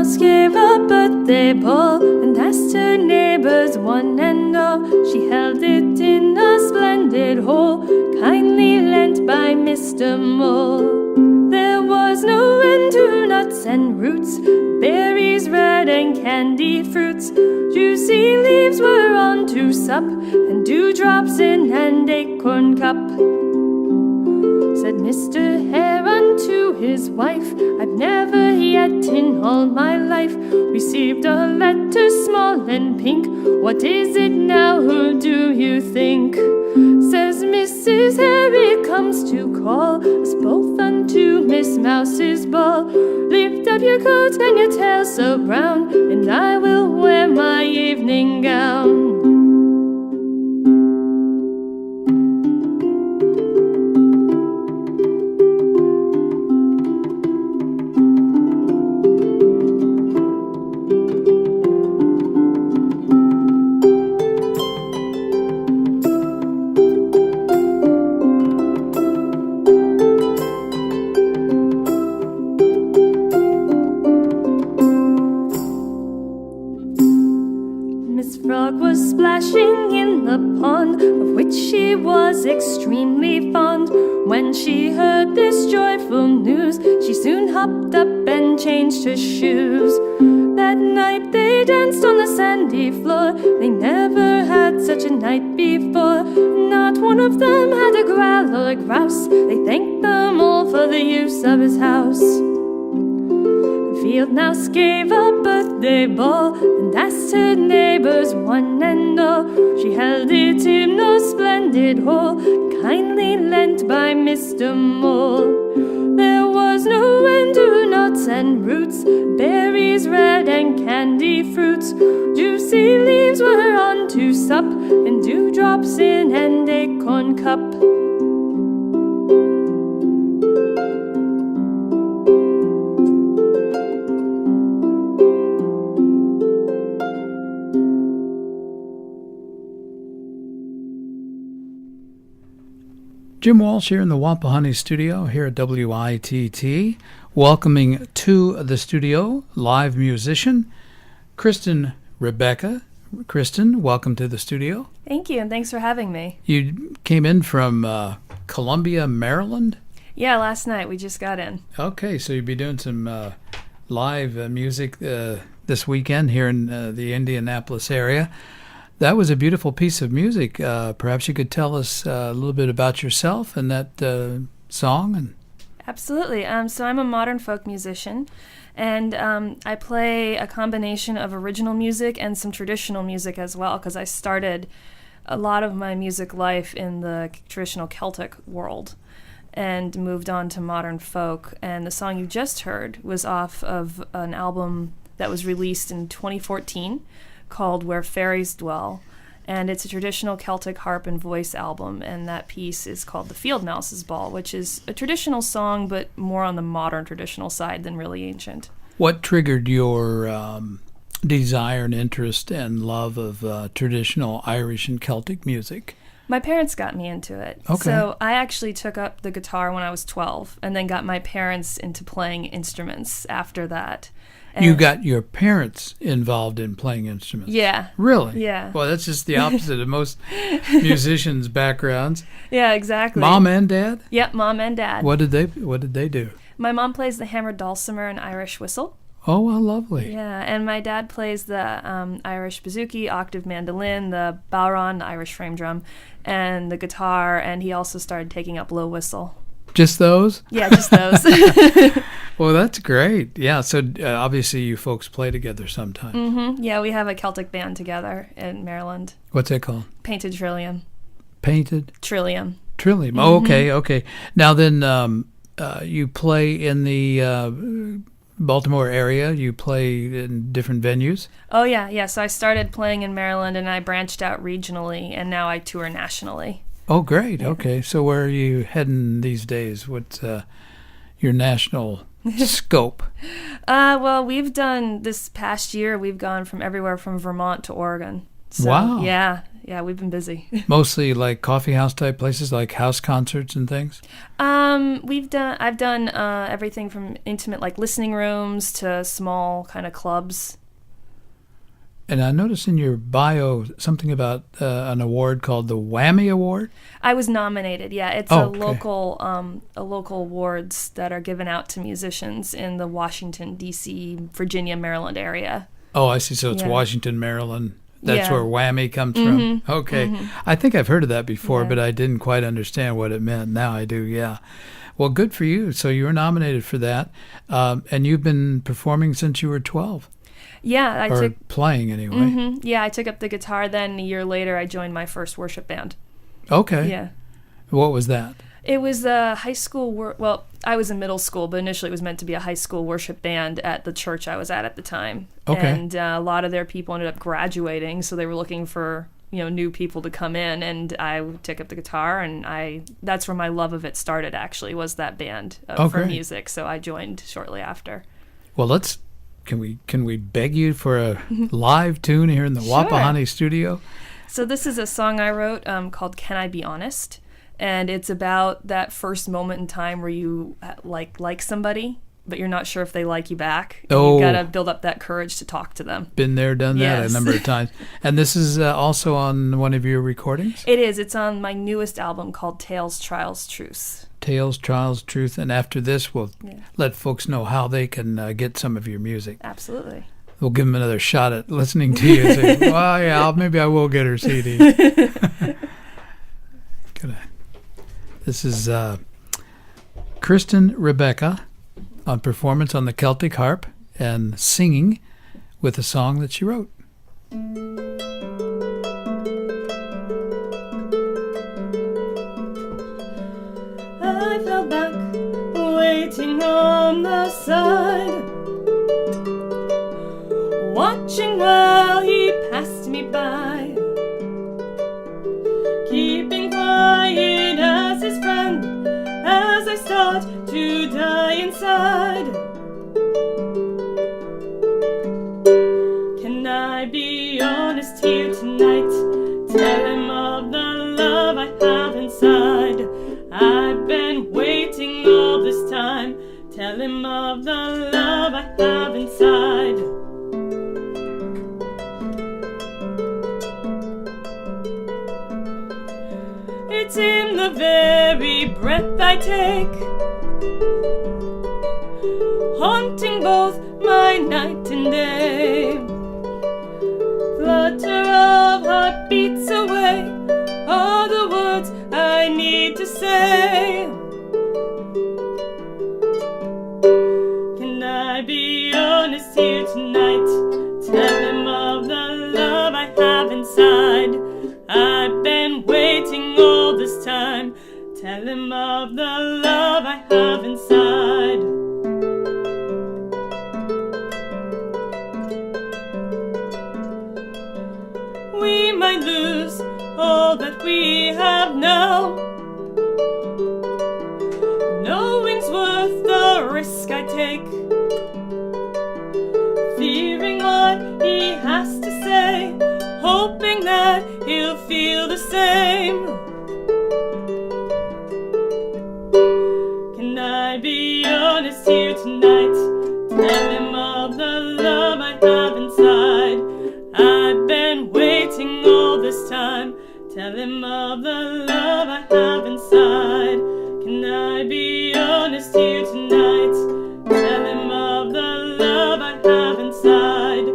mouse gave a birthday ball and asked her neighbors one and all. She held it in a splendid hole, kindly lent by Mr. Mole. There was no end to nuts and roots, berries red and candy fruits. Juicy leaves were on to sup, and dewdrops in an acorn cup. Said Mr. Hare unto his wife, I've never yet in all my life received a letter small and pink. What is it now, who do you think? Says Mrs. Hare, it comes to call us both unto Miss Mouse's ball. Lift up your coat and your tail so brown, and I will wear my evening gown. Splashing in the pond, of which she was extremely fond. When she heard this joyful news, she soon hopped up and changed her shoes. That night they danced on the sandy floor. They never had such a night before. Not one of them had a growl or a grouse. They thanked them all for the use of his house. Field Mouse gave a birthday ball and asked her neighbors one and all. She held it in a splendid hole, kindly lent by Mr. Mole. There was no end to nuts and roots, berries red and candy fruits. Juicy leaves were on to sup, and dewdrops in an acorn cup. Jim Walsh here in the Wampahoney studio here at WITT. Welcoming to the studio, live musician, Kristin Rebecca. Kristin, welcome to the studio. Thank you, and thanks for having me. You came in from Columbia, Maryland? Yeah, last night. We just got in. Okay, so you'll be doing some live music this weekend here in the Indianapolis area. That was a beautiful piece of music. Perhaps you could tell us a little bit about yourself and that song. Absolutely. So I'm a modern folk musician, and I play a combination of original music and some traditional music as well, because I started a lot of my music life in the traditional Celtic world and moved on to modern folk. And the song you just heard was off of an album that was released in 2014 called Where Fairies Dwell, and it's a traditional Celtic harp and voice album, and that piece is called The Field Mouse's Ball, which is a traditional song but more on the modern traditional side than really ancient. What triggered your desire and interest and love of traditional Irish and Celtic music? My parents got me into it. Okay. So I actually took up the guitar when I was 12 and then got my parents into playing instruments after that. And you got your parents involved in playing instruments? Yeah. Really? Yeah. Well, that's just the opposite of most musicians' backgrounds. Yeah, exactly. Mom and dad? Yep, mom and dad. What did they do? My mom plays the hammered dulcimer and Irish whistle. Oh, how lovely. Yeah, and my dad plays the Irish bouzouki, octave mandolin, the bowron, the Irish frame drum, and the guitar, and he also started taking up low whistle. Just those? Yeah, just those. Well, that's great. Yeah, so obviously you folks play together sometime. Mm-hmm. Yeah, we have a Celtic band together in Maryland. What's that called? Painted Trillium. Painted? Trillium. Trillium. Mm-hmm. Oh, okay. Now then, you play in the Baltimore area. You play in different venues. Oh, yeah. So I started playing in Maryland, and I branched out regionally, and now I tour nationally. Oh, great. Yeah. Okay. So where are you heading these days? What's your national scope? Well, we've done this past year, we've gone from everywhere from Vermont to Oregon. So, wow. Yeah. Yeah, we've been busy. Mostly like coffee house type places, like house concerts and things? I've done everything from intimate, like listening rooms, to small kind of clubs. And I noticed in your bio something about an award called the Whammy Award. I was nominated. Yeah, it's Oh, a okay. local awards that are given out to musicians in the Washington, D.C., Virginia, Maryland area. Oh, I see. So it's Yeah. Washington, Maryland. That's Yeah. where Whammy comes from. Okay. I think I've heard of that before, Yeah. but I didn't quite understand what it meant. Now I do, yeah. Well, good for you. So you were nominated for that. And you've been performing since you were 12. Yeah, Or playing anyway. Yeah, I took up the guitar. Then a year later, I joined my first worship band. Okay. Yeah. What was that? It was a high school, well, I was in middle school, but initially it was meant to be a high school worship band at the church I was at the time. Okay. And a lot of their people ended up graduating, so they were looking for, new people to come in, and I took up the guitar, and that's where my love of it started, actually, was that band for great. music, so I joined shortly after. Well, can we beg you for a live tune here in the Sure. Wapahani studio? So this is a song I wrote called Can I Be Honest? And it's about that first moment in time where you like somebody, but you're not sure if they like you back. And Oh. You've got to build up that courage to talk to them. Been there, done that Yes. a number of times. And this is also on one of your recordings? It is. It's on my newest album called Tales, Trials, Truths. Tales, Trials, Truth. And after this, we'll Yeah. let folks know how they can get some of your music. Absolutely. We'll give them another shot at listening to you and say, well, yeah, maybe I will get her CD. This is Kristin Rebecca on performance on the Celtic harp and singing with a song that she wrote. I fell back, waiting on the side, watching while he passed me by, keeping quiet as his friend, as I start to die inside. Can I be honest here tonight? Tell him of the love I have inside. I've been waiting all this time. Tell him of the love I have inside. It's in the very breath I take, haunting both my night and day. Flutter of heartbeats away are the words I need to say. Can I be honest here tonight? Tell him of the love I have inside. I've been waiting all this time. Tell him of the love I have inside. We might lose all that we have now. Knowing's worth the risk I take, fearing what he has to say, hoping that he'll feel the same. Can I be honest here tonight? Tell him of the love I have inside. I've been waiting all this time. Tell him of the love I have inside. Can I be honest here tonight? Tell him of the love I have inside.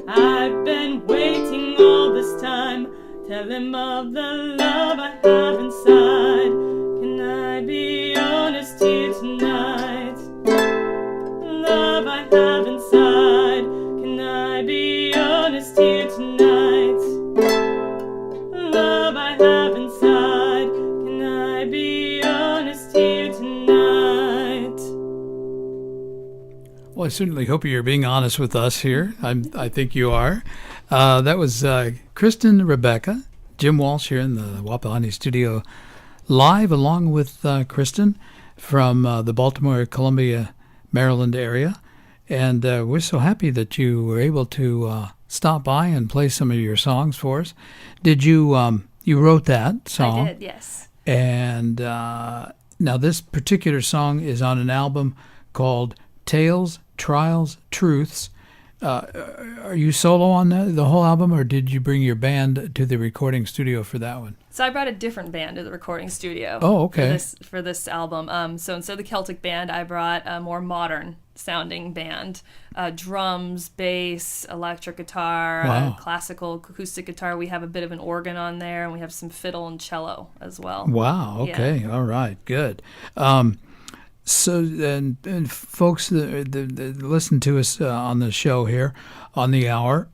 I've been waiting all this time. Tell him of the love I have inside. Can I be honest here tonight? Love I have inside. Can I be honest here tonight? Love I have inside. Can I be honest here tonight? Well, I certainly hope you're being honest with us here. I think you are. That was Kristin Rebecca, Jim Walsh here in the Wapahani studio, live along with Kristin from the Baltimore, Columbia, Maryland area. And we're so happy that you were able to stop by and play some of your songs for us. Did you you wrote that song? I did, yes. And now this particular song is on an album called Tales, Trials, Truths. Are you solo on the whole album, or did you bring your band to the recording studio for that one? So I brought a different band to the recording studio. Oh, okay. For this album. So instead of the Celtic band, I brought a more modern sounding band. Drums, bass, electric guitar, Wow. classical acoustic guitar. We have a bit of an organ on there, and we have some fiddle and cello as well. Wow. Okay. Yeah. All right. Good. So, and folks that listen to us on the show here, on the hour,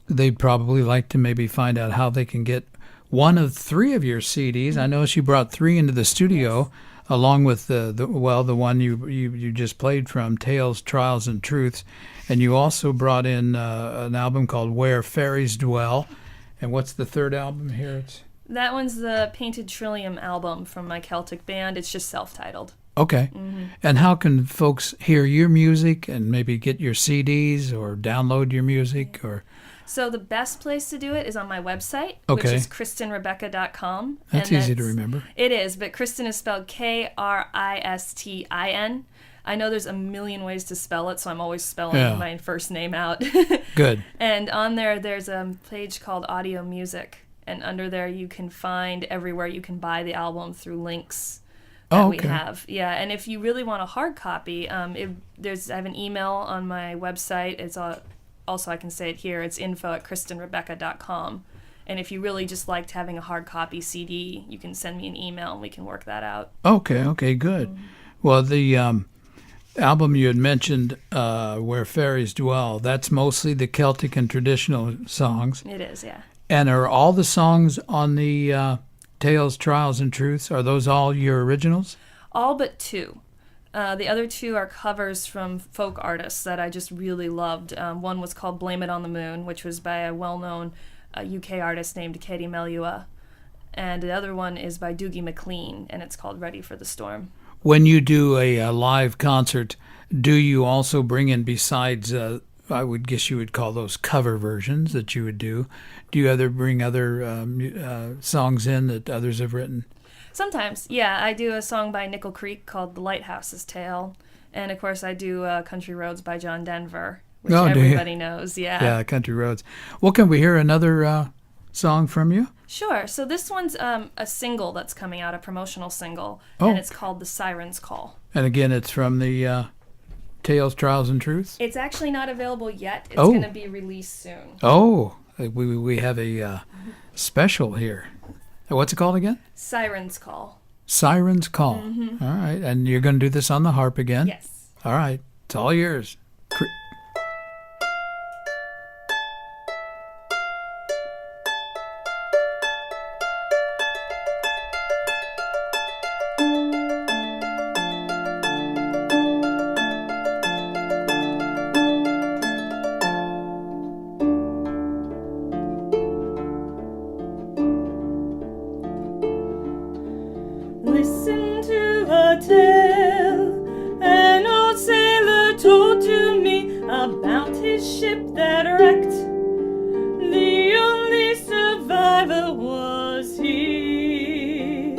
they'd probably like to maybe find out how they can get one of 3 of your CDs. I know she brought 3 into the studio, yes, along with the one you just played from, Tales, Trials, and Truths, and you also brought in an album called Where Fairies Dwell. And what's the third album here? That one's the Painted Trillium album from my Celtic band. It's just self-titled. Okay. Mm-hmm. And how can folks hear your music and maybe get your CDs or download your music? Or So the best place to do it is on my website, okay, which is KristinRebecca.com. That's easy to remember. It is, but Kristin is spelled Kristin. I know there's a million ways to spell it, so I'm always spelling my first name out. Good. And on there's a page called Audio Music. And under there, you can find everywhere you can buy the album through links that we have. Yeah, and if you really want a hard copy, I have an email on my website. It's also, I can say it here, it's info@KristinRebecca.com. And if you really just liked having a hard copy CD, you can send me an email and we can work that out. Okay, good. Mm-hmm. Well, the album you had mentioned, Where Fairies Dwell, that's mostly the Celtic and traditional songs. It is, yeah. And are all the songs on the Tales, Trials, and Truths, are those all your originals? All but 2. The other 2 are covers from folk artists that I just really loved. One was called Blame It on the Moon, which was by a well-known UK artist named Katie Melua. And the other one is by Doogie McLean, and it's called Ready for the Storm. When you do a live concert, do you also bring in, besides I would guess you would call those cover versions that you would do, bring other songs in that others have written? Sometimes, yeah. I do a song by Nickel Creek called The Lighthouse's Tale. And, of course, I do Country Roads by John Denver, which everybody knows. Yeah. Yeah, Country Roads. Well, can we hear another song from you? Sure. So this one's a single that's coming out, a promotional single, and it's called The Siren's Call. And, again, it's from the Tales, Trials, and Truths? It's actually not available yet. It's going to be released soon. Oh, we have a special here. What's it called again? Siren's Call. Siren's Call. Mm-hmm. All right. And you're going to do this on the harp again? Yes. All right. It's all yours. Listen to a tale an old sailor told to me about his ship that wrecked. The only survivor was he.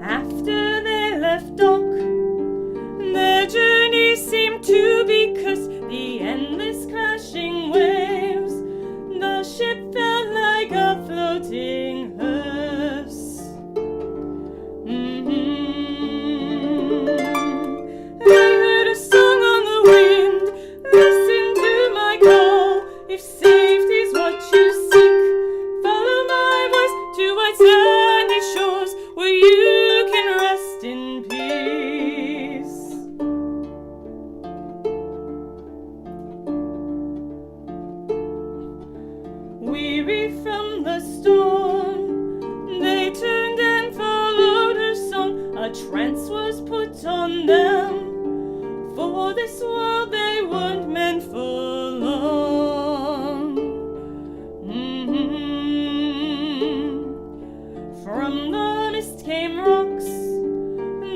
After they left dock, their journey seemed to be cursed. The endless crashing waves, the ship felt like a floating hearse. I heard a song on the wind. Listen to my call. If safety's what you seek, follow my voice to white sandy shores where you can rest in peace. Weary from the storm, they turned and followed her song. A trance was put on them. For this world they weren't meant for long. From the mist came rocks,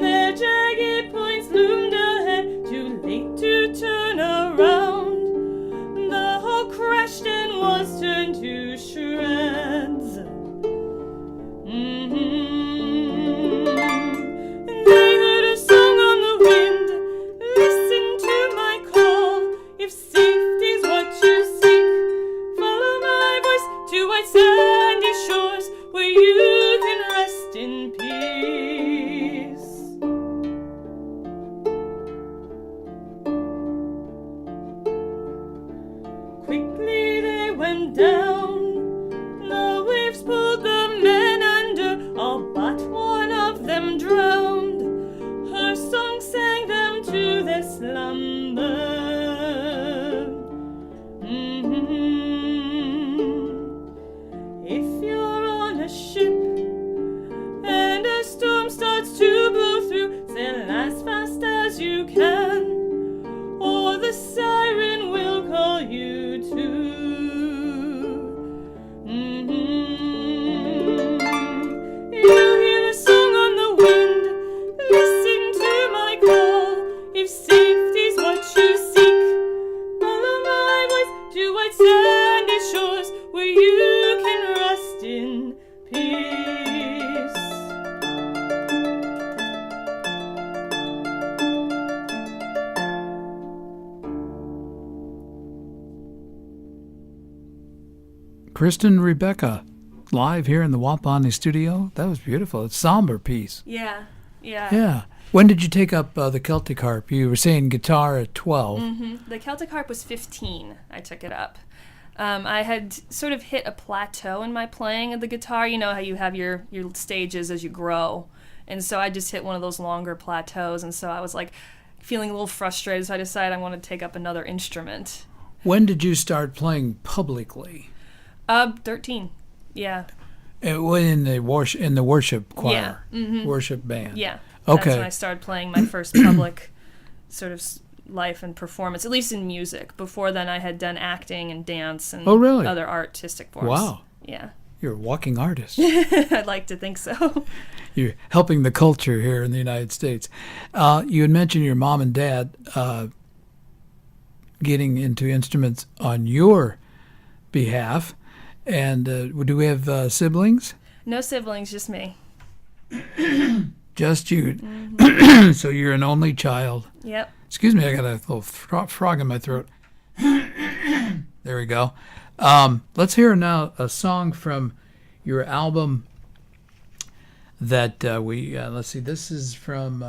their jagged points loomed ahead to shreds. They heard a song on the wind. Listen to my call. If safety's what you seek, follow my voice to white sandy shores where you can rest in peace. Quickly they went down. The waves pulled the men under, all but one of them drowned. Her song sang them to their slumber. If you're on a ship and a storm starts to blow through, sail as fast as you can, or the siren will call you to. You'll hear a song on the wind. Listen to my call. If safety's what you seek, follow my voice to white sandy shores where you can rest in peace. Kristin, Rebecca, live here in the Wapani studio. That was beautiful. It's a somber piece. Yeah. Yeah. When did you take up the Celtic harp? You were saying guitar at 12. The Celtic harp was 15. I took it up. I had sort of hit a plateau in my playing of the guitar. You know how you have your stages as you grow. And so I just hit one of those longer plateaus. And so I was like feeling a little frustrated. So I decided I wanted to take up another instrument. When did you start playing publicly? 13. Yeah. In the worship choir, worship band. Yeah. Okay. That's when I started playing my first public sort of life and performance, at least in music. Before then, I had done acting and dance and other artistic forms. Wow. Yeah. You're a walking artist. I'd like to think so. You're helping the culture here in the United States. You had mentioned your mom and dad getting into instruments on your behalf. And do we have siblings? No siblings, just me. Just you. So you're an only child. Yep. Excuse me, I got a little frog in my throat. There we go. Let's hear now a song from your album that let's see, this is from,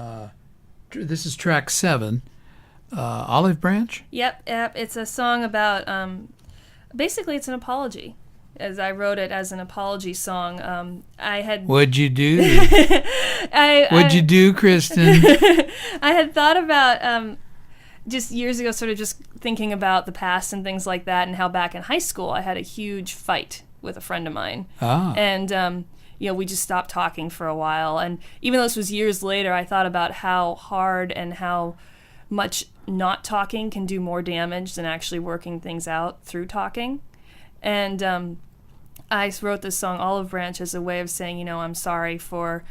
this is track 7, Olive Branch? Yep. It's a song about, basically it's an apology. As I wrote it as an apology song, What'd you do? What'd you do, Kristin? I had thought about just years ago, sort of just thinking about the past and things like that, and how back in high school I had a huge fight with a friend of mine, and we just stopped talking for a while. And even though this was years later, I thought about how hard and how much not talking can do more damage than actually working things out through talking. And I wrote this song, Olive Branch, as a way of saying, I'm sorry for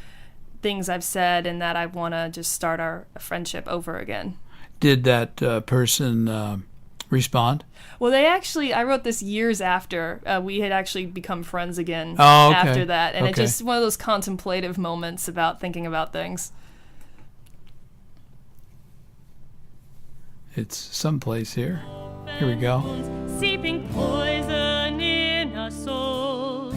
things I've said and that I want to just start our friendship over again. Did that person respond? Well, I wrote this years after we had actually become friends again after that. And it's just one of those contemplative moments about thinking about things. It's someplace here. Here we go. Seeping poison in our souls,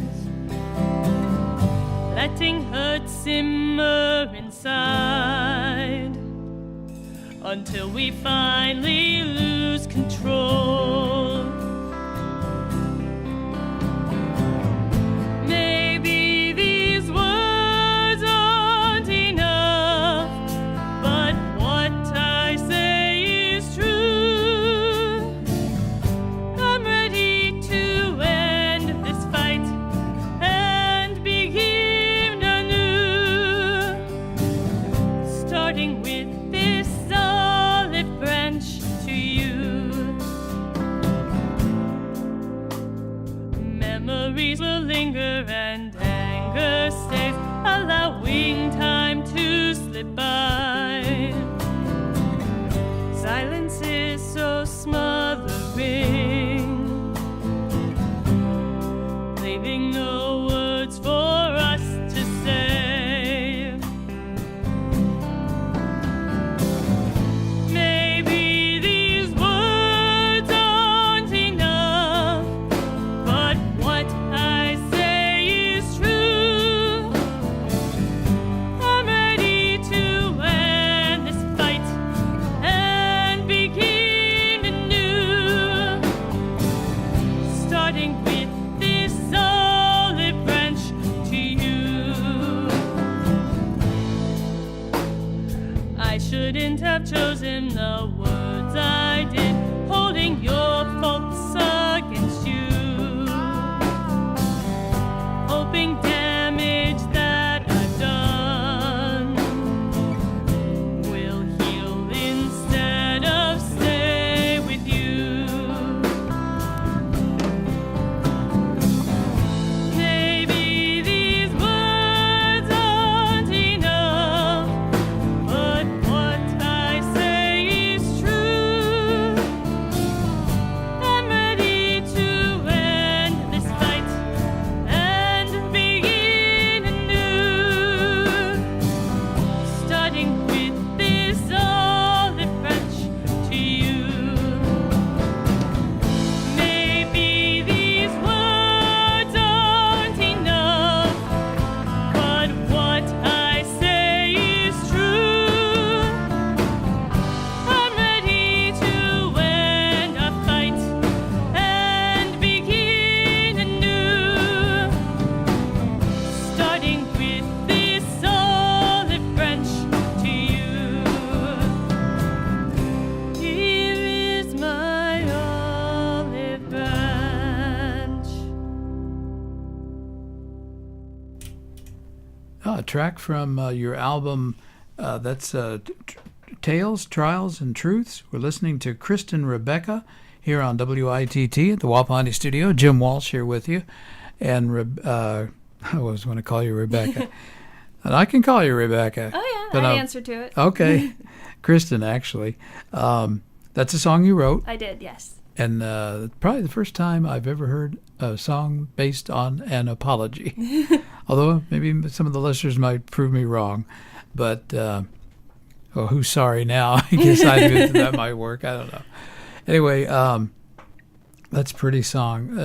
letting hurt simmer inside until we finally lose control. Maybe these words aren't enough, but what I say is true. I'm ready to end this fight and begin anew, starting with this olive branch to you. Memories will linger and anger stays, allowing time to slip by. Silence is so smothering, wouldn't have chosen the words I did, holding your faults against you, hoping damage that I've done will heal instead of stay with you. Maybe these words aren't enough, but what I say is true. I'm ready to end this fight and begin anew, starting with this olive branch to you. Maybe these words aren't enough, but what I say is true. I'm ready to end our fight and begin anew, starting with this olive branch to you. Here is my olive branch. A track from your album, that's Tales, Trials, and Truths. We're listening to Kristin Rebecca here on WITT at the Wapani Studio. Jim Walsh here with you. And I always want to call you Rebecca. And I can call you Rebecca. Oh yeah, But I I'll- answered to it. Okay. Kristin, actually. That's a song you wrote. I did, yes. And probably the first time I've ever heard a song based on an apology. Although maybe some of the listeners might prove me wrong. But, who's sorry now? I guess that might work. I don't know. Anyway, that's a pretty song.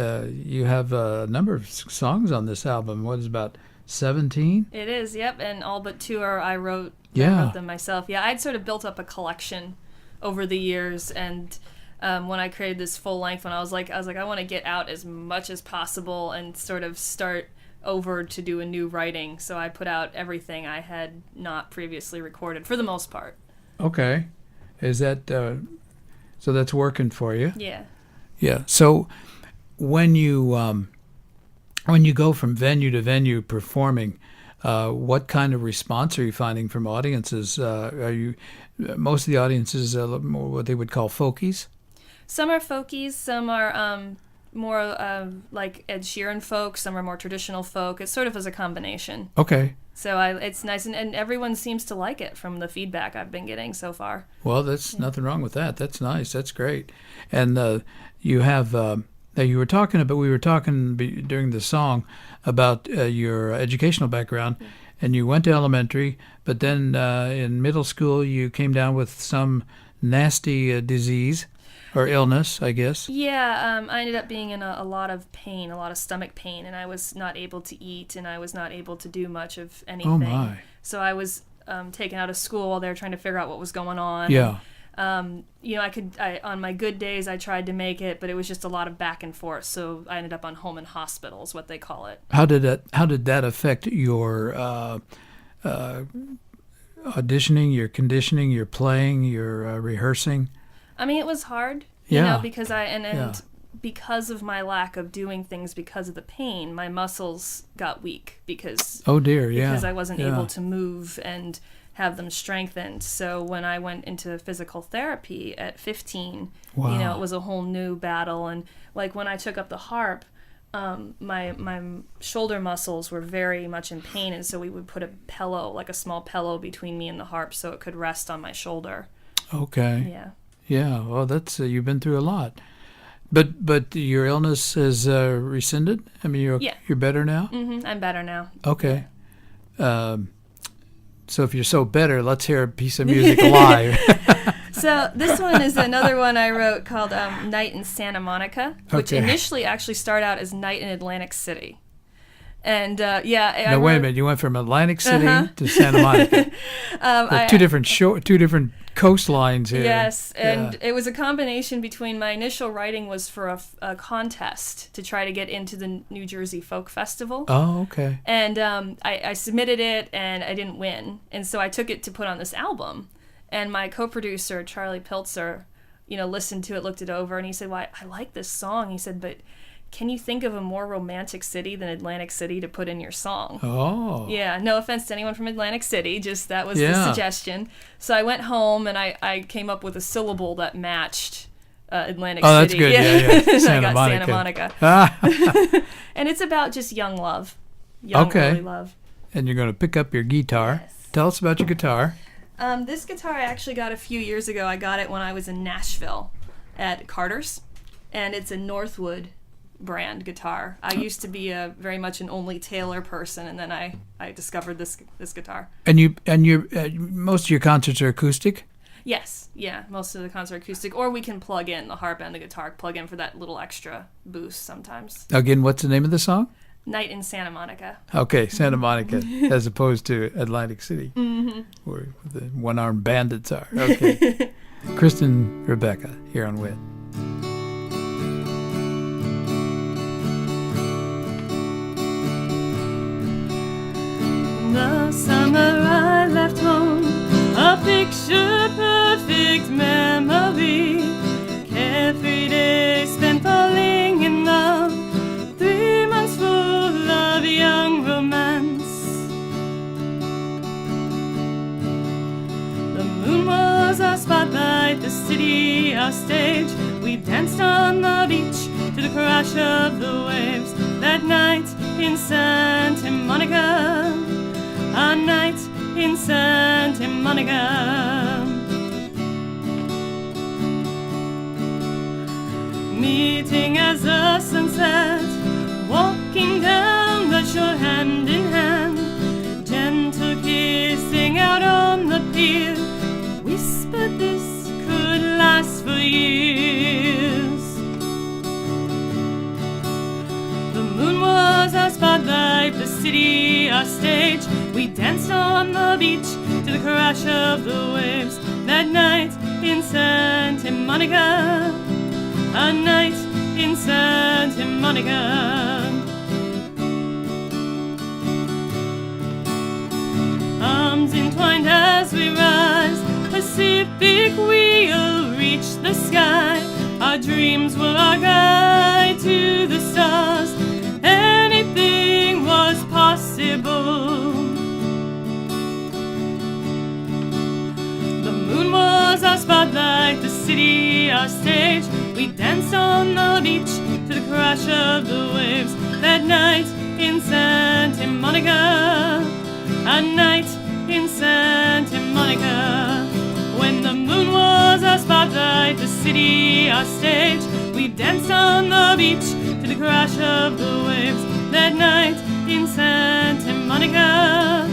You have a number of songs on this album. What is about 17? It is, yep, and all but two are I wrote them myself. Yeah, I'd sort of built up a collection over the years, and when I created this full length one, I was like, I want to get out as much as possible and sort of start over to do a new writing. So I put out everything I had not previously recorded, for the most part. Okay. Is that so? That's working for you? Yeah. Yeah. So when you go from venue to venue performing, what kind of response are you finding from audiences? Are you most of the audiences more what they would call folkies? Some are folkies, some are more like Ed Sheeran folk, some are more traditional folk. It sort of is a combination. Okay. So it's nice, and everyone seems to like it from the feedback I've been getting so far. Well, that's nothing wrong with that. That's nice. That's great. And you have we were talking during the song about your educational background, and you went to elementary, but then in middle school you came down with some nasty disease or illness, I guess. Yeah, I ended up being in a lot of pain, a lot of stomach pain, and I was not able to eat, and I was not able to do much of anything. Oh my! So I was taken out of school while they were trying to figure out what was going on. Yeah. I on my good days I tried to make it, but it was just a lot of back and forth. So I ended up on home and hospital, is what they call it. How did that affect your auditioning, your conditioning, your playing, your rehearsing? I mean, it was hard, because because of my lack of doing things because of the pain, my muscles got weak because oh dear, because I wasn't able to move and have them strengthened. So when I went into physical therapy at 15, wow. It was a whole new battle. And like when I took up the harp, my shoulder muscles were very much in pain, and so we would put a pillow, like a small pillow, between me and the harp so it could rest on my shoulder. Okay. Yeah. Yeah. Well, that's you've been through a lot, but your illness has rescinded. I mean, you're better now. Mm-hmm. I'm better now. Okay. So if you're so better, let's hear a piece of music live. So this one is another one I wrote called Night in Santa Monica, which initially actually started out as Night in Atlantic City. And Now wait a minute, you went from Atlantic City to Santa Monica. Two different coastlines here. Yes, and it was a combination between my initial writing was for a contest to try to get into the New Jersey Folk Festival. Oh, okay. And I submitted it, and I didn't win. And so I took it to put on this album. And my co-producer, Charlie Piltzer, listened to it, looked it over, and he said, well, I like this song. He said, but can you think of a more romantic city than Atlantic City to put in your song? Oh. Yeah, no offense to anyone from Atlantic City, just that was the suggestion. So I went home and I came up with a syllable that matched Atlantic City. Oh, that's good. Yeah. Santa Monica. And it's about just young love. Young early love. And you're going to pick up your guitar. Yes. Tell us about your guitar. This guitar I actually got a few years ago. I got it when I was in Nashville at Carter's. And it's a Northwood brand guitar. I used to be very much an only Taylor person, and then I discovered this guitar. And your most of your concerts are acoustic? Yes, yeah, most of the concerts are acoustic, or we can plug in the harp and the guitar, plug in for that little extra boost sometimes. Again, what's the name of the song? Night in Santa Monica. Okay, Santa Monica, as opposed to Atlantic City, where the one-armed bandits are. Okay. Kristin, Rebecca, here on WITT. The summer I left home, a picture-perfect memory. Carefree days spent falling in love, 3 months full of young romance. The moon was our spotlight, the city our stage. We danced on the beach to the crash of the waves. That night in Santa Monica, a night in Santa Monica. Meeting as the sunset, walking down the shore hand in hand, gentle kissing out on the pier, whispered this could last for years. The moon was our spotlight, the city our stage. We danced on the beach to the crash of the waves. That night in Santa Monica, a night in Santa Monica. Arms entwined as we rise, Pacific we'll reach the sky. Our dreams were our guide to the stars. Anything was possible. The moon was our spotlight, the city our stage. We danced on the beach to the crash of the waves. That night in Santa Monica, a night in Santa Monica. When the moon was our spotlight, the city our stage. We danced on the beach to the crash of the waves. That night in Santa Monica,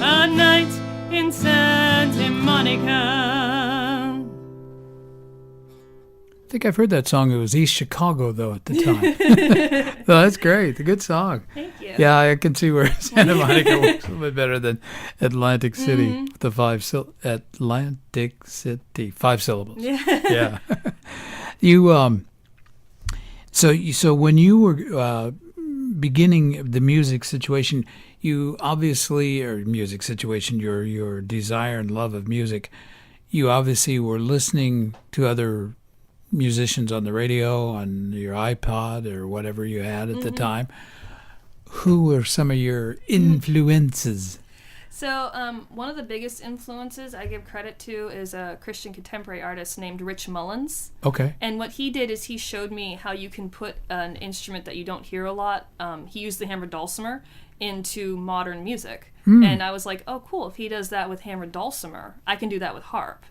a night in Santa Monica. I think I've heard that song. It was East Chicago, though, at the time. Oh, that's great. A good song. Thank you. Yeah, I can see where Santa Monica works a little bit better than Atlantic City. With the Atlantic City, 5 syllables. Yeah. You so when you were beginning the music situation, you obviously, or music situation, your desire and love of music, you obviously were listening to other musicians on the radio, on your iPod or whatever you had at the time. Who were some of your influences? So one of the biggest influences I give credit to is a Christian contemporary artist named Rich Mullins. Okay. And what he did is he showed me how you can put an instrument that you don't hear a lot. He used the hammered dulcimer into modern music. And I was like, oh, cool. If he does that with hammered dulcimer, I can do that with harp.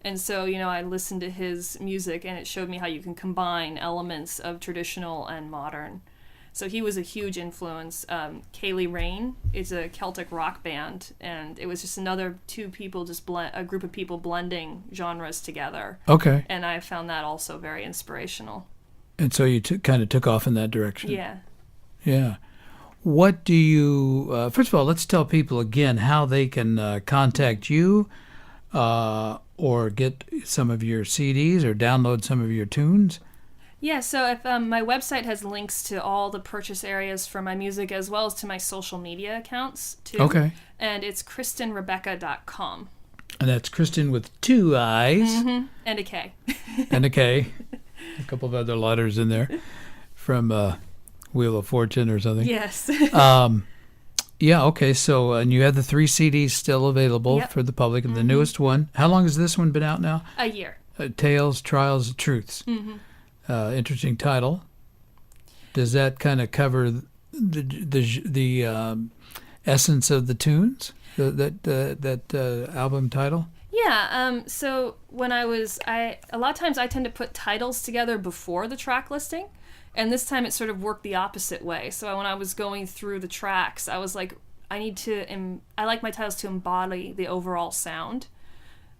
And so, I listened to his music, and it showed me how you can combine elements of traditional and modern. So he was a huge influence. Kaylee Rain is a Celtic rock band, and it was just another two people, a group of people blending genres together. Okay. And I found that also very inspirational. And so you kind of took off in that direction. Yeah. Yeah. What do you, first of all, let's tell people again how they can contact you, or get some of your CDs or download some of your tunes. Yeah, so if my website has links to all the purchase areas for my music as well as to my social media accounts too. Okay. And it's KristinRebecca.com. And that's Kristin with 2 eyes. Mm-hmm. And a K. And a K. A couple of other letters in there from Wheel of Fortune or something. Yes. Yeah, okay. So, and you have the 3 CDs still available for the public. And the newest one, how long has this one been out now? A year. Tales, Trials, and Truths. Interesting title. Does that kind of cover the essence of the tunes? That album title? Yeah. So when a lot of times I tend to put titles together before the track listing, and this time it sort of worked the opposite way. So when I was going through the tracks, I was like, I like my titles to embody the overall sound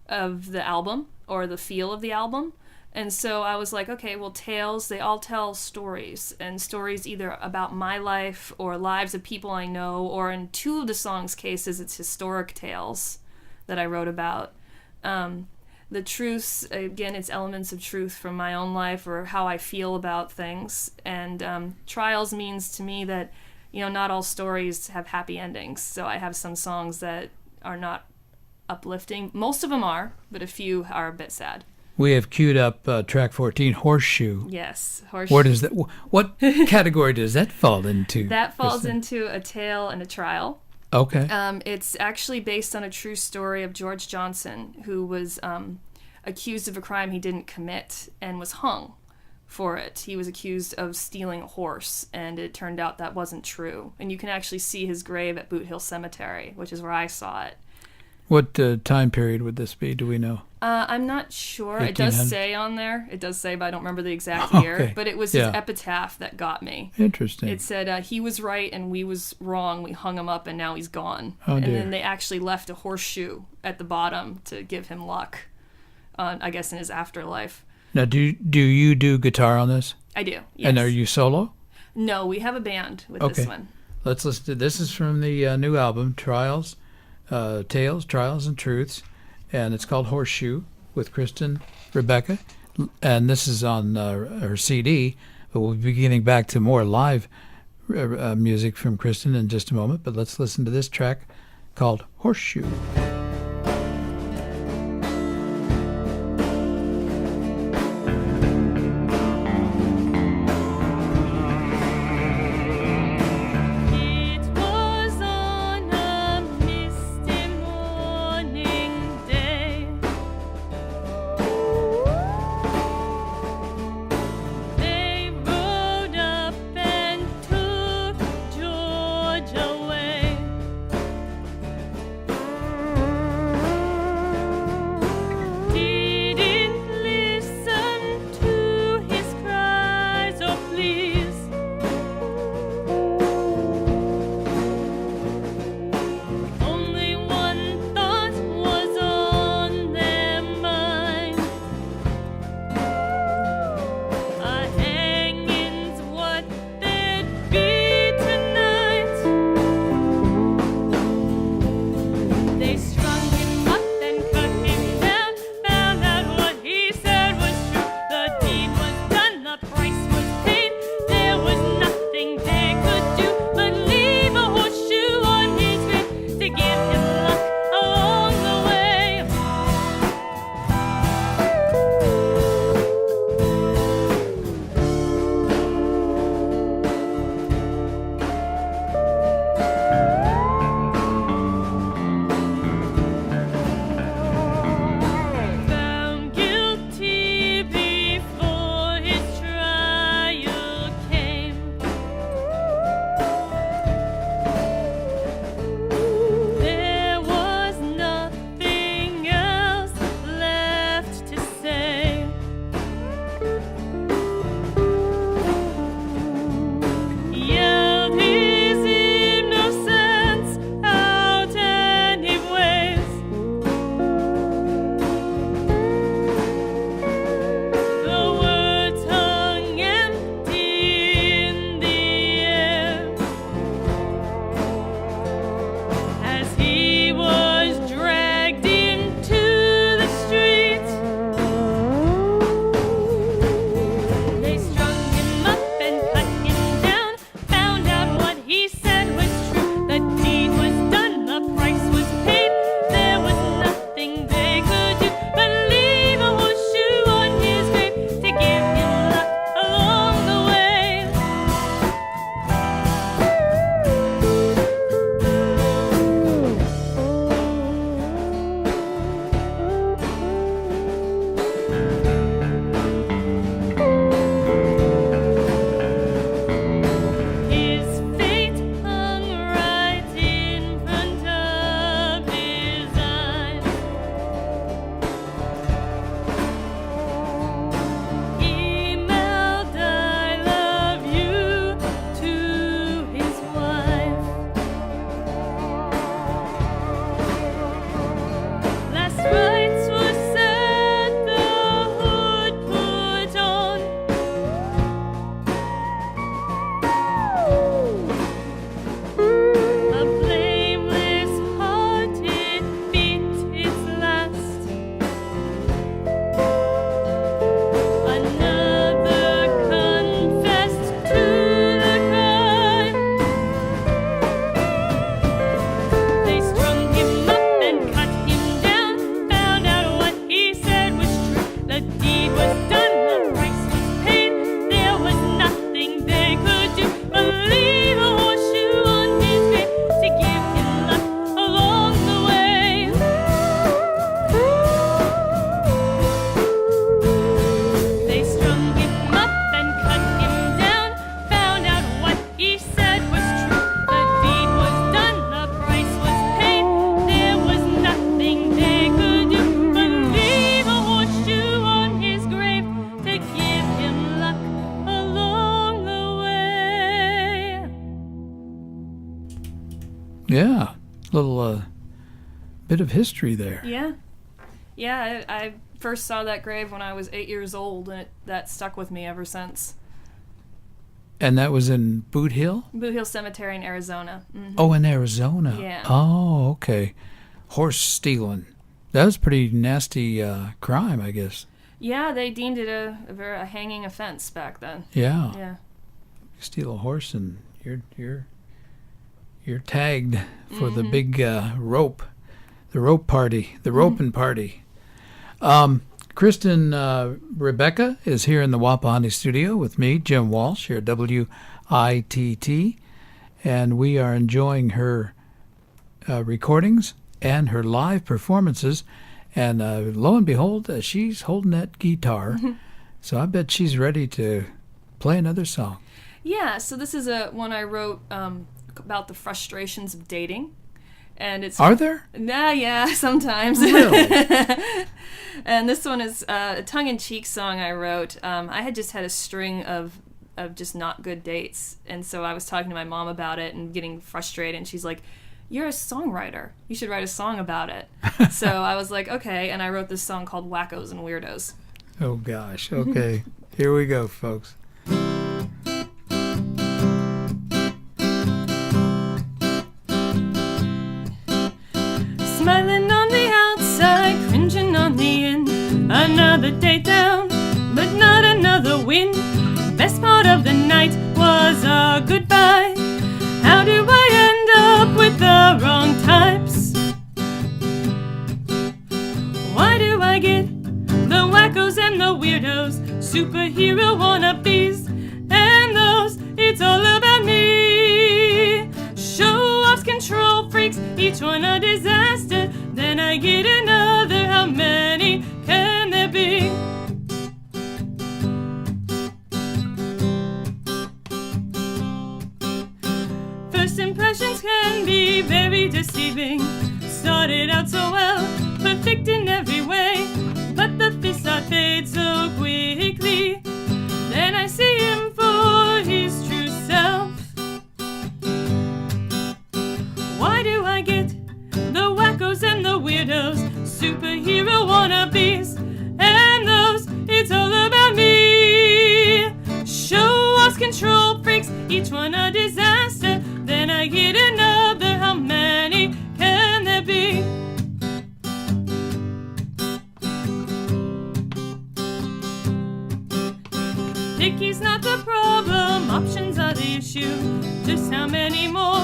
of the album or the feel of the album. And so I was like, okay, well, tales, they all tell stories, and stories either about my life or lives of people I know, or in 2 of the songs' cases, it's historic tales that I wrote about. The truths, again, it's elements of truth from my own life or how I feel about things. And trials means to me that, not all stories have happy endings. So I have some songs that are not uplifting. Most of them are, but a few are a bit sad. We have queued up track 14, Horseshoe. Yes, Horseshoe. What is that? What category does that fall into? That falls into a tale and a trial. Okay. It's actually based on a true story of George Johnson, who was accused of a crime he didn't commit and was hung for it. He was accused of stealing a horse, and it turned out that wasn't true. And you can actually see his grave at Boot Hill Cemetery, which is where I saw it. What time period would this be? Do we know? I'm not sure. 1800? It does say on there. It does say, but I don't remember the exact year. Okay. But it was his epitaph that got me. Interesting. It said, he was right and we was wrong. We hung him up and now he's gone. Oh, and dear. then they actually left a horseshoe at the bottom to give him luck, I guess, in his afterlife. Now, do you do guitar on this? I do, yes. And are you solo? No, we have a band with this one. Let's listen to this. Is from the new album, Tales, Trials, and Truths. And it's called Horseshoe with Kristin, Rebecca. And this is on her CD. But we'll be getting back to more live music from Kristin in just a moment. But let's listen to this track called Horseshoe. Yeah, little bit of history there. Yeah. Yeah, I first saw that grave when I was 8 years old, and that stuck with me ever since. And that was in Boot Hill? Boot Hill Cemetery in Arizona. Mm-hmm. Oh, in Arizona. Yeah. Oh, okay. Horse stealing. That was a pretty nasty crime, I guess. Yeah, they deemed it a hanging offense back then. Yeah. Yeah. You steal a horse and you're tagged for the big rope, the rope party, the roping party. Kristin Rebecca is here in the Wapahani studio with me, Jim Walsh, here at WITT, and we are enjoying her recordings and her live performances. And lo and behold, she's holding that guitar, so I bet she's ready to play another song. Yeah, so this is one I wrote about the frustrations of dating. And it's Are there? Nah, yeah, sometimes. Really? And this one is a tongue-in-cheek song I wrote. I had just had a string of just not good dates, and so I was talking to my mom about it and getting frustrated, and she's like, "You're a songwriter. You should write a song about it." So I was like, okay, and I wrote this song called Wackos and Weirdos. Oh, gosh. Okay. Here we go, folks. Smiling on the outside, cringing on the in. Another day down, but not another win. Best part of the night was a goodbye. How do I end up with the wrong types? Why do I get the wackos and the weirdos, superhero wannabes, and those, it's all about me. Show-offs, control freaks, each one a disaster. Then I get another, how many can there be? First impressions can be very deceiving. Started out so well, perfect in every way, but the facade fades so quickly. Then I see him for his true self. Why do I get the wackos and the weirdos, superhero wannabes, and those, it's all about me. Show-offs, control freaks, each one a disaster. Then I get another, how many can there be? Picky's not the problem, options are the issue. Just how many more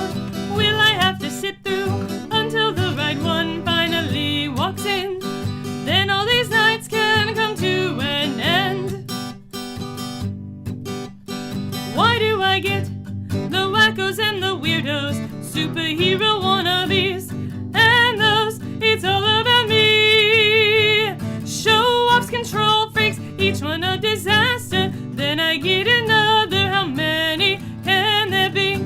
will I have to sit through until the right one finally walks in? Then all these nights can come to an end. Why do I get the wackos and the weirdos, superhero wannabes, and those, it's all about me. Show-offs, control freaks, each one a disaster. Then I get another, how many can there be?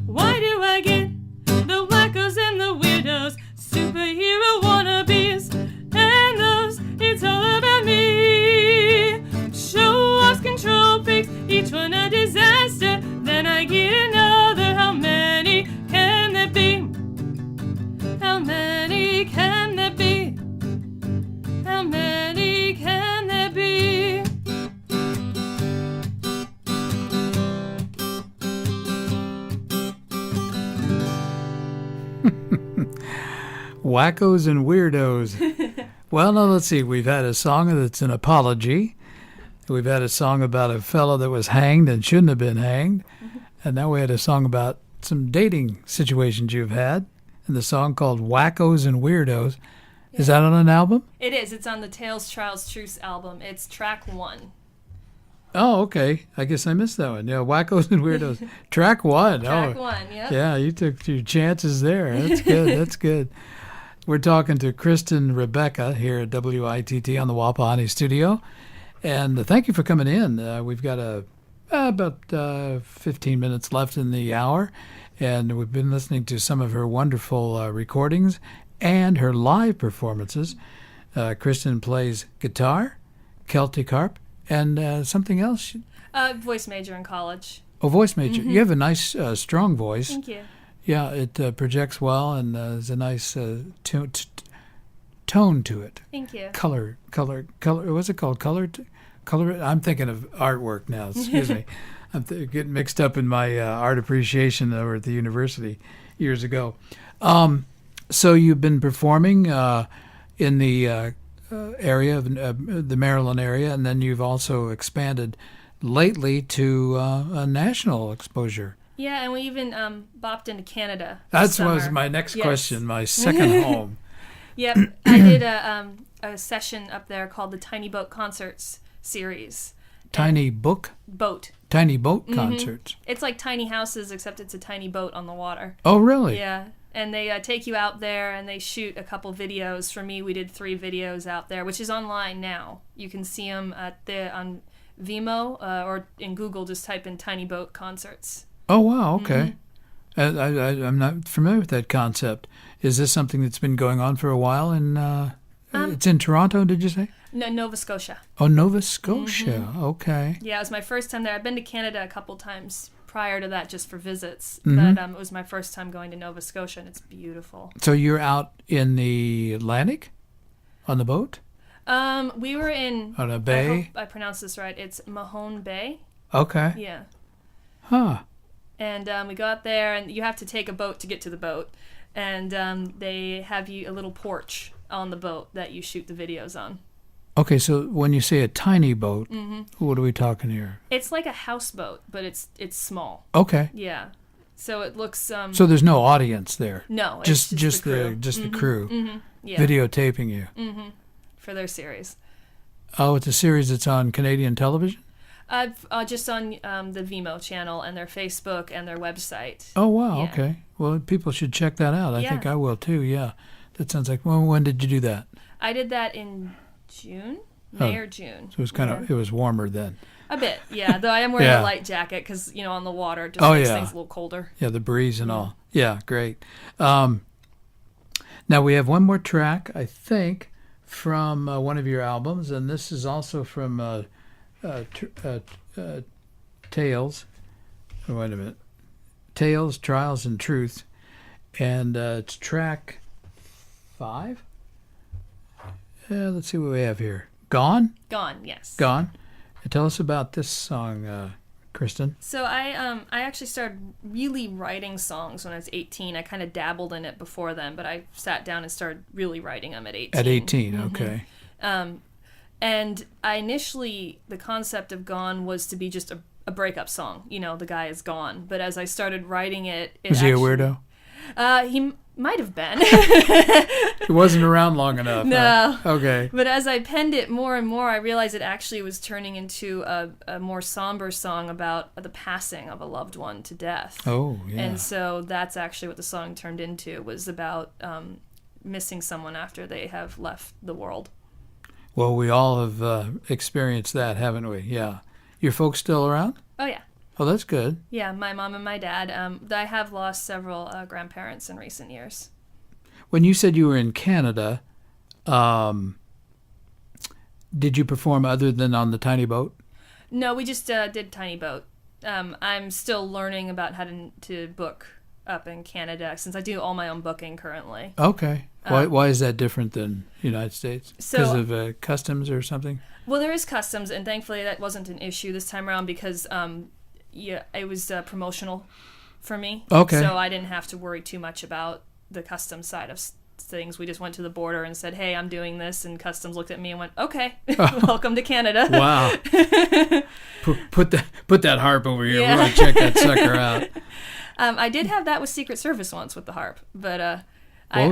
Why do I get the wackos and the weirdos, superhero wannabes, and those, it's all about me. Show-offs, control freaks, each one a disaster. Then I get another, how many can there be? How many can there be? How many can there be? Wackos and weirdos. Well, now let's see. We've had a song that's an apology. We've had a song about a fellow that was hanged and shouldn't have been hanged. And now we had a song about some dating situations you've had. And the song called Wackos and Weirdos. Is that on an album? It is. It's on the Tales, Trials, Truths album. It's track 1. Oh, okay. I guess I missed that one. Yeah, Wackos and Weirdos. Track 1. Track 1, yep. Yeah, you took your chances there. That's good. That's good. We're talking to Kristin Rebecca here at WITT on the Wapahani studio. And thank you for coming in. We've got about 15 minutes left in the hour. And we've been listening to some of her wonderful recordings and her live performances. Kristin plays guitar, Celtic harp, and something else. Voice major in college. Oh, voice major. You have a nice, strong voice. Thank you. Yeah, it projects well and there's a nice tone to it. Thank you. Color. What's it called? Color. I'm thinking of artwork now. Excuse me. I'm getting mixed up in my art appreciation over at the university years ago. So you've been performing in the area of the Maryland area, and then you've also expanded lately to a national exposure. Yeah, and we even bopped into Canada. That summer. was my next Yes. question, my second home. Yep, I did a session up there called the Tiny Boat Concerts series. Tiny boat concerts. It's like tiny houses, except it's a tiny boat on the water. Oh, really? Yeah, and they take you out there and they shoot a couple videos. For me, we did 3 videos out there, which is online now. You can see them on Vimeo or in Google. Just type in Tiny Boat Concerts. Oh, wow. Okay. I'm not familiar with that concept. Is this something that's been going on for a while? It's in Toronto, did you say? No, Nova Scotia. Oh, Nova Scotia. Okay. Yeah, it was my first time there. I've been to Canada a couple times prior to that just for visits. Mm-hmm. But it was my first time going to Nova Scotia, and it's beautiful. So you're out in the Atlantic on the boat? We were in... On a bay? I hope I pronounced this right. It's Mahone Bay. Okay. Yeah. Huh. And we go out there, and you have to take a boat to get to the boat. And they have you a little porch on the boat that you shoot the videos on. Okay, so when you say a tiny boat, what are we talking here? It's like a houseboat, but it's small. Okay. Yeah. So it looks... so there's no audience there? No, Just it's the crew yeah. videotaping you. For their series. Oh, it's a series that's on Canadian television? Just on the Vimeo channel and their Facebook and their website. Oh, wow, Yeah. okay. Well, people should check that out. I think I will too, yeah. That sounds like, when did you do that? I did that in June, May or June. So it was it was warmer then. A bit, yeah. Though I am wearing a light jacket because, on the water it just makes things a little colder. Yeah, the breeze and all. Yeah, great. Now we have one more track, I think, from one of your albums, and this is also from Tales. Oh, wait a minute. Tales, Trials, and Truth. And it's track 5. Let's see what we have here. Gone? Gone, yes. Gone. Tell us about this song, Kristin. So I actually started really writing songs when I was 18. I kind of dabbled in it before then, but I sat down and started really writing them at 18. At 18, okay. And I initially, the concept of Gone was to be just a breakup song. The guy is gone. But as I started writing it... Was he a weirdo? He might have been. He wasn't around long enough. No. Huh? Okay. But as I penned it more and more, I realized it actually was turning into a more somber song about the passing of a loved one to death. Oh, yeah. And so that's actually what the song turned into, was about missing someone after they have left the world. Well, we all have experienced that, haven't we? Yeah. Your folks still around? Oh, yeah. Oh, that's good. Yeah, my mom and my dad. I have lost several grandparents in recent years. When you said you were in Canada, did you perform other than on the tiny boat? No, we just did Tiny Boat. I'm still learning about how to book up in Canada, since I do all my own booking currently. Okay. Why is that different than United States? Because of customs or something? Well, there is customs, and thankfully that wasn't an issue this time around because it was promotional for me. Okay. So I didn't have to worry too much about the customs side of things. We just went to the border and said, "Hey, I'm doing this," and customs looked at me and went, "Okay, welcome to Canada." Wow. put that harp over here. Yeah. We're gonna check that sucker out. I did have that with Secret Service once with the harp, but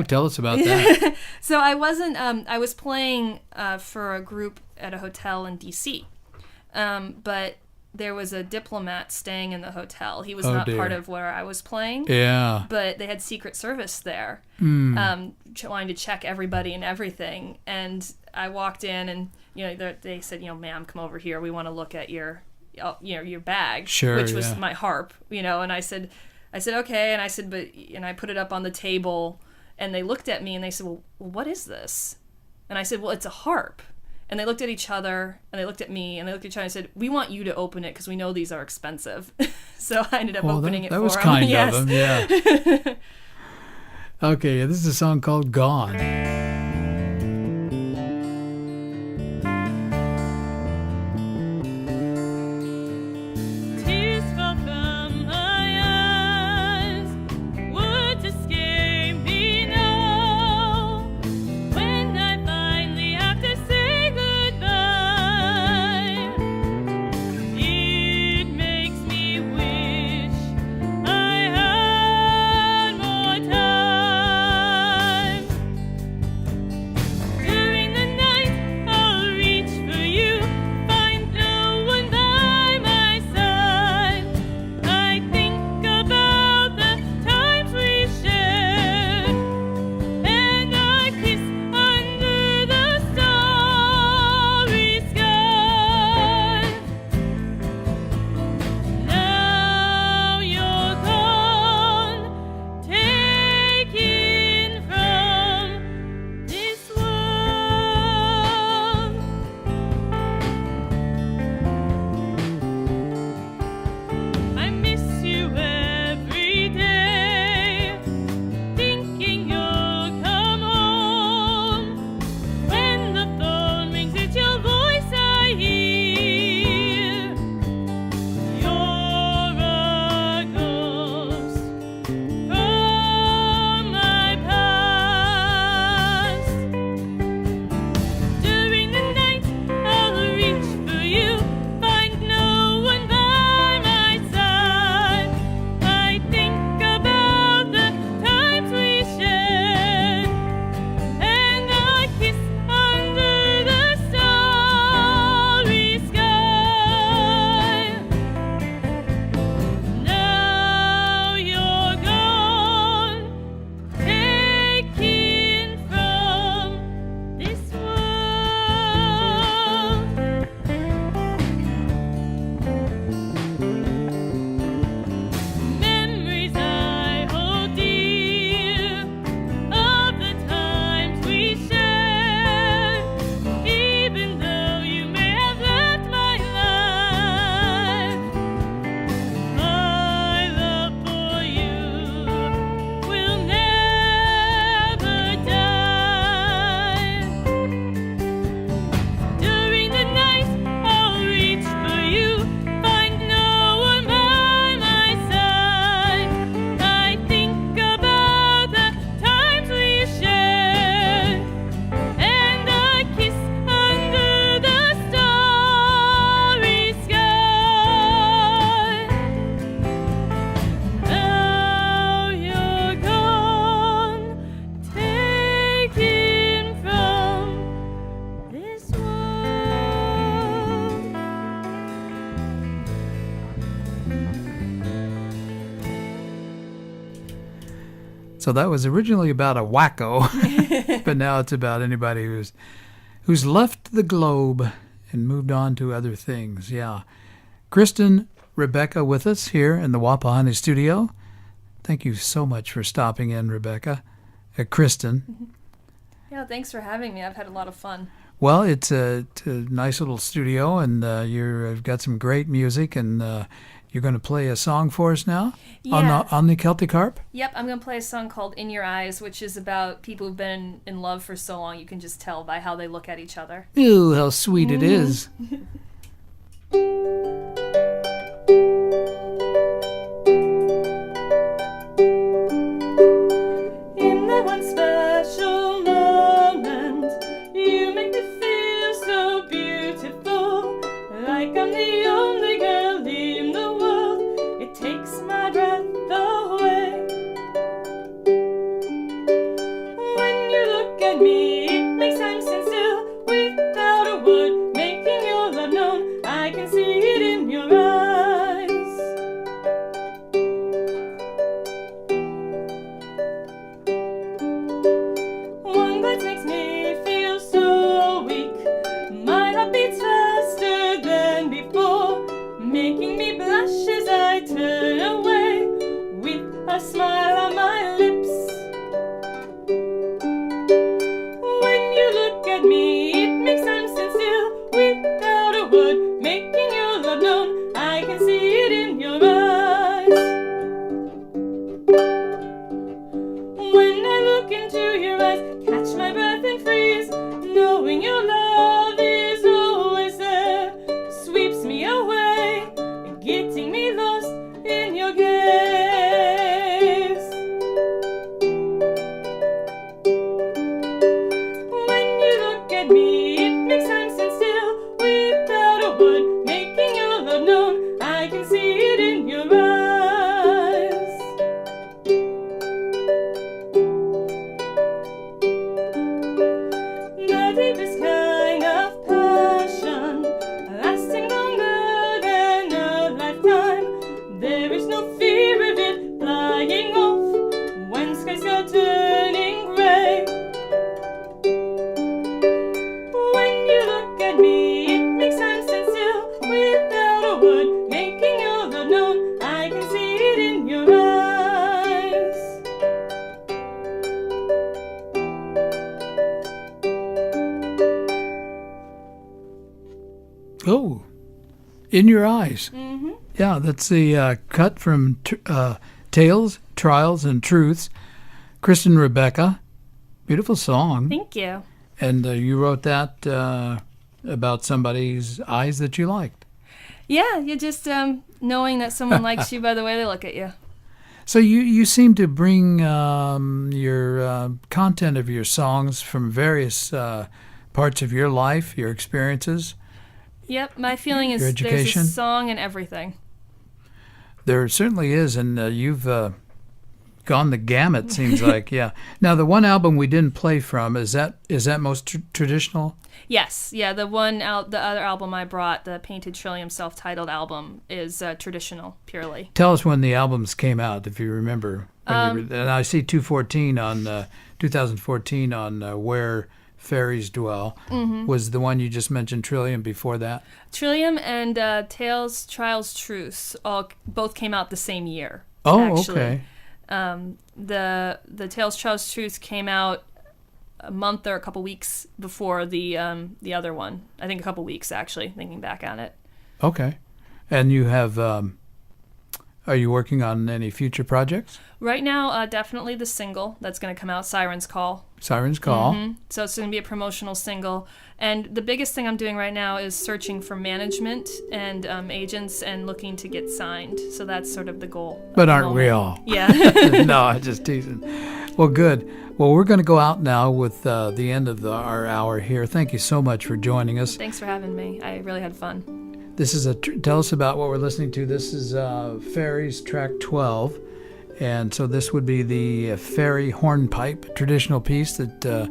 tell us about that. So I wasn't. I was playing for a group at a hotel in D.C., but there was a diplomat staying in the hotel. He was not part of where I was playing. Yeah. But they had Secret Service there, wanting to check everybody and everything. And I walked in, and they said, "Ma'am, come over here. We want to look at your bag," which was my harp. And I said, "Okay," and I said, and I put it up on the table, and they looked at me and they said, "Well, what is this?" And I said, "Well, it's a harp." And they looked at each other, and they looked at me, and they looked at each other and said, "We want you to open it because we know these are expensive." So I ended up opening it for them. That was kind Yes. of them, yeah. Okay, this is a song called Gone. Tears fall from my eyes, words escape me now. When I finally have to say goodbye, it makes me wish I had more time. During the night, I'll reach for you, find no one by my side. I think about the times we shared, and our kiss under the starry sky. Now you're gone, taken from this world. I miss you every day, thinking you'll come home. When the phone rings, it's your voice I hear. You're a ghost from my past. During the night, I'll reach for you, find no one by my side. I think about the times we shared, and our kiss under the starry sky. Now you're gone, taken from this world. Memories I hold dear of the times we shared, even though you may have left my life. My love for you will never die. During the night, I'll reach for you, find no one by my side. I think about the times we shared, and our kiss under the starry sky. Now you're gone, taken from this world. So that was originally about a wacko, but now it's about anybody who's left the globe and moved on to other things. Yeah. Kristin, Rebecca with us here in the Wapahani studio. Thank you so much for stopping in, Rebecca. Kristin. Yeah, thanks for having me. I've had a lot of fun. Well, it's a nice little studio, and you've got some great music, and you're going to play a song for us now Yeah. on the Celtic harp. Yep, I'm going to play a song called In Your Eyes, which is about people who've been in love for so long. You can just tell by how they look at each other. Ooh, how sweet it is. In that one special moment, you make me feel so beautiful, like I'm the only girl in the world. It takes my breath away. When you look at me, it makes time stand still. Without a word, making your love known, I can see it in your eyes. One glance makes me feel so weak. My heart beats faster than before, making me blush as I turn away, with a smile on my lips. When you look at me, it makes time stand still. can see it in your eyes. When I look into your eyes, catch my breath and freeze, knowing your love is always there, sweeps me away, getting me lost in your gaze. When you look at me, it makes time stand still without a word, making your love known. I can see it in your eyes. The deepest kind of passion, lasting longer than a lifetime. There is no fear of it flying off when skies are turning gray. When you look at me, it makes time stand still without a word, making your love known. I can see it in your eyes. Oh, In Your Eyes. Mm-hmm. Yeah, that's the cut from Tales, Trials, and Truths. Kristin, Rebecca. Beautiful song. Thank you. And you wrote that about somebody's eyes that you liked. Yeah, you're just knowing that someone likes you by the way they look at you. So you seem to bring your content of your songs from various parts of your life, your experiences. Yep, my feeling is Your there's education? a song in everything. There certainly is, and you've gone the gamut, seems like. Yeah. Now, the one album we didn't play from, is that most traditional? Yes, yeah, the other album I brought, the Painted Trillium self-titled album, is traditional, purely. Tell us when the albums came out, if you remember. And I see 2014 on Where Fairies Dwell. Mm-hmm. Was the one you just mentioned Trillium before that? Trillium and Tales, Trials, Truths both came out the same year. Oh, actually. okay. The Tales, Trials, Truths came out a month or a couple weeks before the other one. I think a couple weeks, actually, thinking back on it. Okay. And you have, are you working on any future projects? Right now, definitely the single that's going to come out, Siren's Call. Siren's Call. Mm-hmm. So it's going to be a promotional single. And the biggest thing I'm doing right now is searching for management and agents and looking to get signed. So that's sort of the goal. But aren't we all? Yeah. No, I'm just teasing. Well, good. Well, we're going to go out now with the end of our hour here. Thank you so much for joining us. Thanks for having me. I really had fun. This is tell us about what we're listening to. This is Fairies track 12. And so this would be the fairy hornpipe, traditional piece that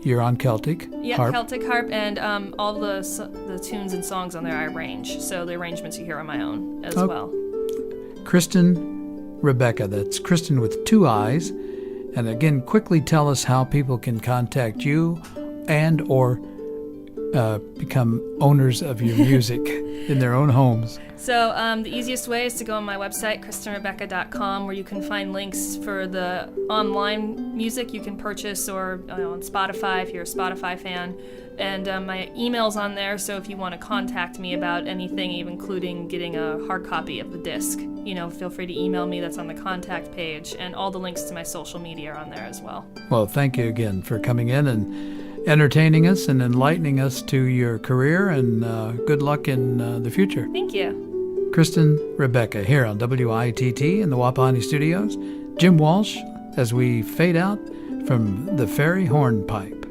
you're on Celtic harp. Celtic harp, and all the tunes and songs on there I arrange. So the arrangements you hear are my own as well. Kristin, Rebecca. That's Kristin with 2 eyes. And again, quickly tell us how people can contact you and or become owners of your music in their own homes. So the easiest way is to go on my website, KristinRebecca.com, where you can find links for the online music you can purchase, or on Spotify if you're a Spotify fan. And my email's on there, so if you want to contact me about anything, even including getting a hard copy of the disc, feel free to email me. That's on the contact page, and all the links to my social media are on there as well. Well, thank you again for coming in and entertaining us and enlightening us to your career, and good luck in the future. Thank you. Kristin, Rebecca here on WITT in the Wapahani Studios. Jim Walsh as we fade out from the Fairy Hornpipe.